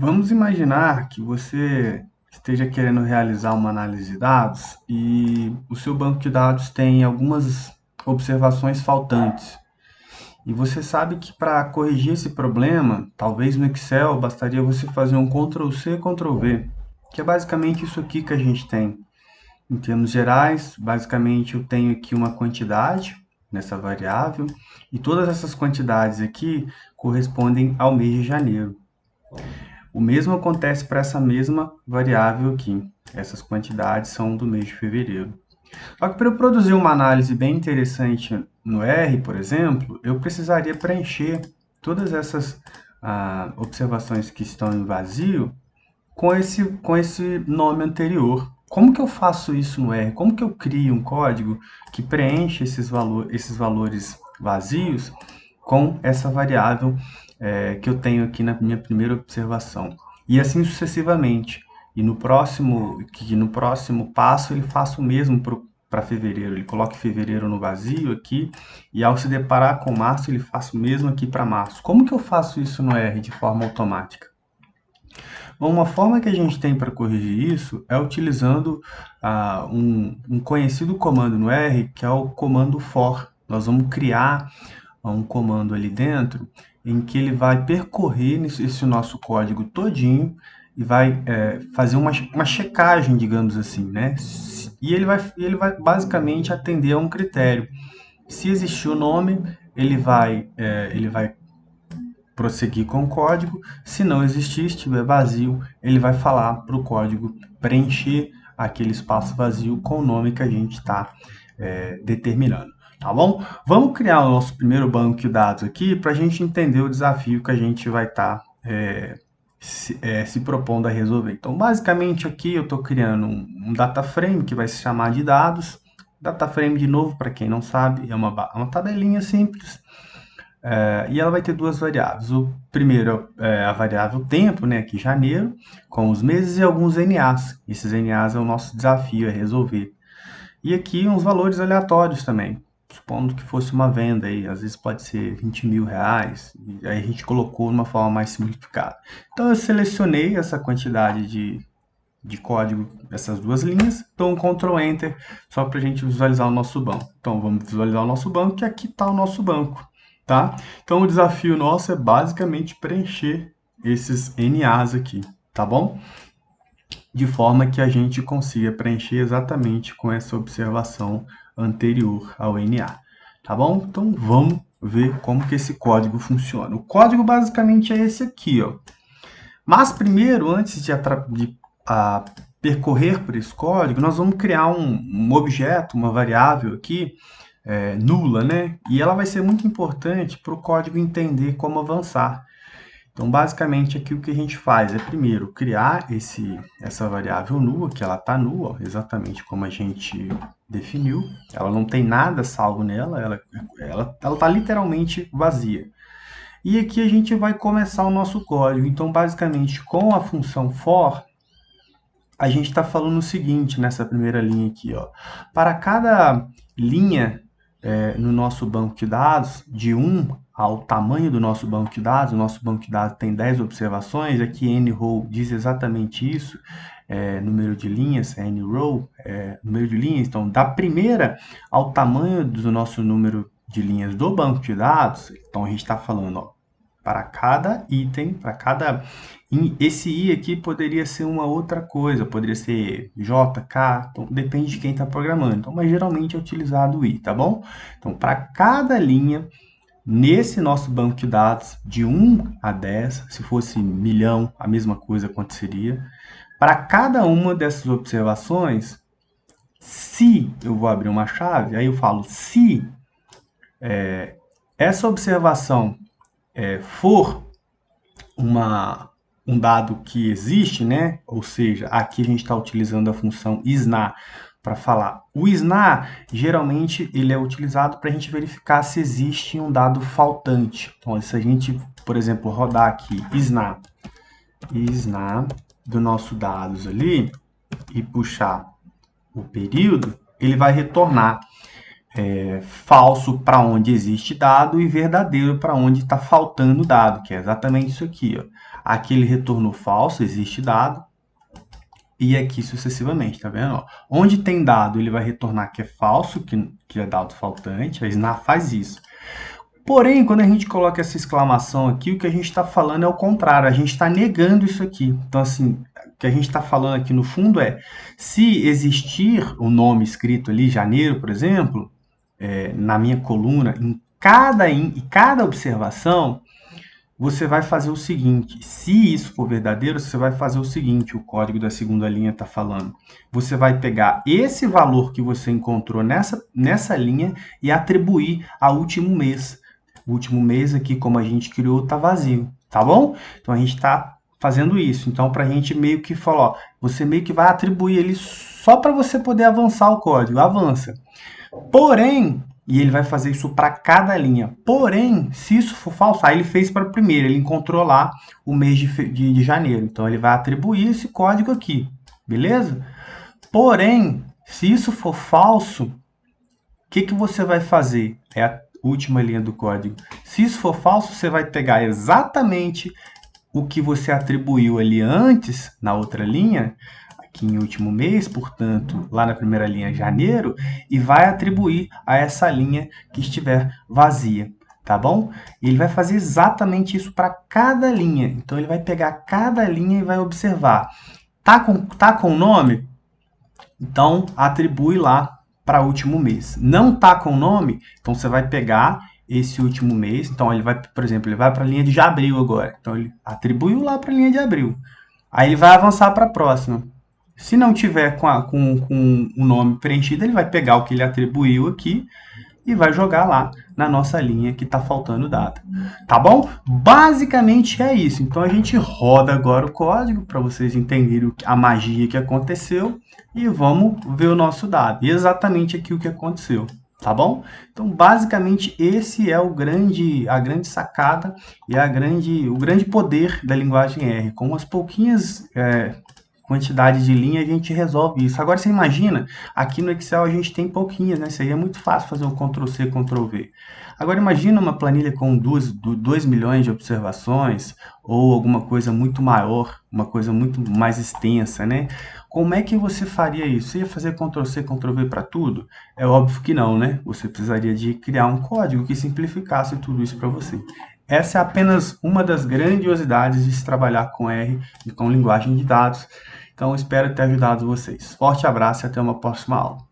Vamos imaginar que você esteja querendo realizar uma análise de dados e o seu banco de dados tem algumas observações faltantes. E você sabe que para corrigir esse problema, talvez no Excel bastaria você fazer um Ctrl C, Ctrl V, que é basicamente isso aqui que a gente tem. Em termos gerais, basicamente eu tenho aqui uma quantidade nessa variável e todas essas quantidades aqui correspondem ao mês de janeiro. O mesmo acontece para essa mesma variável aqui. Essas quantidades são do mês de fevereiro. Só que para eu produzir uma análise bem interessante no R, por exemplo, eu precisaria preencher todas essas observações que estão em vazio com esse nome anterior. Como que eu faço isso no R? Como que eu crio um código que preenche esses valores vazios com essa variável que eu tenho aqui na minha primeira observação? E assim sucessivamente. E no próximo passo ele faça o mesmo para fevereiro. Ele coloque fevereiro no vazio aqui e ao se deparar com março ele faça o mesmo aqui para março. Como que eu faço isso no R de forma automática? Bom, uma forma que a gente tem para corrigir isso é utilizando um conhecido comando no R, que é o comando for. Nós vamos criar um comando ali dentro em que ele vai percorrer esse nosso código todinho e vai fazer uma checagem, digamos assim, né? E ele vai basicamente atender a um critério. Se existir o nome, ele vai prosseguir com o código. Se não existir, estiver vazio, ele vai falar para o código preencher aquele espaço vazio com o nome que a gente está determinando. Tá bom? Vamos criar o nosso primeiro banco de dados aqui para a gente entender o desafio que a gente vai estar se propondo a resolver. Então, basicamente aqui eu estou criando um data frame que vai se chamar de dados. Data frame, de novo, para quem não sabe, é uma tabelinha simples e ela vai ter duas variáveis. O primeiro é a variável tempo, né, aqui janeiro, com os meses e alguns NAs. Esses NAs é o nosso desafio, é resolver. E aqui uns valores aleatórios também. Supondo que fosse uma venda aí, às vezes pode ser 20 mil reais, e aí a gente colocou de uma forma mais simplificada. Então eu selecionei essa quantidade de código, essas duas linhas, dou um Ctrl Enter, só para a gente visualizar o nosso banco. Então vamos visualizar o nosso banco, e aqui está o nosso banco. Tá? Então o desafio nosso é basicamente preencher esses NAs aqui, tá bom? De forma que a gente consiga preencher exatamente com essa observação anterior ao NA, tá bom? Então vamos ver como que esse código funciona. O código basicamente é esse aqui, ó. Mas primeiro, antes de percorrer por esse código, nós vamos criar um objeto, uma variável aqui, nula, né? E ela vai ser muito importante para o código entender como avançar. Então, basicamente, aqui o que a gente faz é, primeiro, criar essa variável nula, que ela está nua, exatamente como a gente definiu. Ela não tem nada salvo nela, ela está literalmente vazia. E aqui a gente vai começar o nosso código. Então, basicamente, com a função for, a gente está falando o seguinte nessa primeira linha aqui, ó. Para cada linha no nosso banco de dados, de 1 ao tamanho do nosso banco de dados, o nosso banco de dados tem 10 observações, aqui nrow diz exatamente isso, número de linhas, nrow, número de linhas, então da primeira ao tamanho do nosso número de linhas do banco de dados, então a gente está falando, ó, para cada item, para cada... Esse i aqui poderia ser uma outra coisa, poderia ser j, k, então depende de quem está programando. Então, mas geralmente é utilizado o i, tá bom? Então, para cada linha, nesse nosso banco de dados, de 1 a 10, se fosse milhão, a mesma coisa aconteceria. Para cada uma dessas observações, se eu vou abrir uma chave, aí eu falo se essa observação for um dado que existe, né? Ou seja, aqui a gente está utilizando a função isNa para falar. O isNa, geralmente, ele é utilizado para a gente verificar se existe um dado faltante. Então, se a gente, por exemplo, rodar aqui isNa do nosso dados ali e puxar o período, ele vai retornar falso para onde existe dado e verdadeiro para onde está faltando dado, que é exatamente isso aqui, ó. Aqui ele retornou falso, existe dado. E aqui sucessivamente, tá vendo? Onde tem dado, ele vai retornar que é falso, que é dado faltante. A SNAR faz isso. Porém, quando a gente coloca essa exclamação aqui, o que a gente está falando é o contrário, a gente está negando isso aqui. Então, assim, o que a gente está falando aqui no fundo é, se existir o nome escrito ali, janeiro, por exemplo, na minha coluna, em cada observação, você vai fazer o seguinte, se isso for verdadeiro, você vai fazer o seguinte, o código da segunda linha está falando. Você vai pegar esse valor que você encontrou nessa linha e atribuir ao último mês. O último mês aqui, como a gente criou, está vazio, tá bom? Então, a gente está fazendo isso. Então, para a gente meio que falar, ó, você meio que vai atribuir ele só para você poder avançar o código. Avança. Porém, e ele vai fazer isso para cada linha. Porém, se isso for falso, aí ele fez para a primeira, ele encontrou lá o mês de janeiro. Então, ele vai atribuir esse código aqui, beleza? Porém, se isso for falso, o que você vai fazer? É a última linha do código. Se isso for falso, você vai pegar exatamente o que você atribuiu ali antes, na outra linha, aqui em último mês, portanto, lá na primeira linha, janeiro, e vai atribuir a essa linha que estiver vazia, tá bom? Ele vai fazer exatamente isso para cada linha. Então, ele vai pegar cada linha e vai observar. Tá com o nome? Então, atribui lá para o último mês. Não tá com o nome? Então, você vai pegar esse último mês. Então, ele vai, por exemplo, ele vai para a linha de abril agora. Então, ele atribuiu lá para a linha de abril. Aí, ele vai avançar para a próxima. Se não tiver com o nome preenchido, ele vai pegar o que ele atribuiu aqui e vai jogar lá na nossa linha que está faltando data. Tá bom? Basicamente é isso. Então, a gente roda agora o código para vocês entenderem a magia que aconteceu e vamos ver o nosso dado. E exatamente aqui o que aconteceu. Tá bom? Então, basicamente, esse é a grande sacada e o grande poder da linguagem R. Com as pouquinhas quantidade de linha, a gente resolve isso. Agora, você imagina, aqui no Excel a gente tem pouquinhas, né? Seria muito fácil fazer o Ctrl+C, Ctrl+V. Agora, imagina uma planilha com 2 milhões de observações ou alguma coisa muito maior, uma coisa muito mais extensa, né? Como é que você faria isso? Você ia fazer Ctrl+C, Ctrl+V para tudo? É óbvio que não, né? Você precisaria de criar um código que simplificasse tudo isso para você. Essa é apenas uma das grandiosidades de se trabalhar com R e com linguagem de dados. Então, espero ter ajudado vocês. Forte abraço e até uma próxima aula.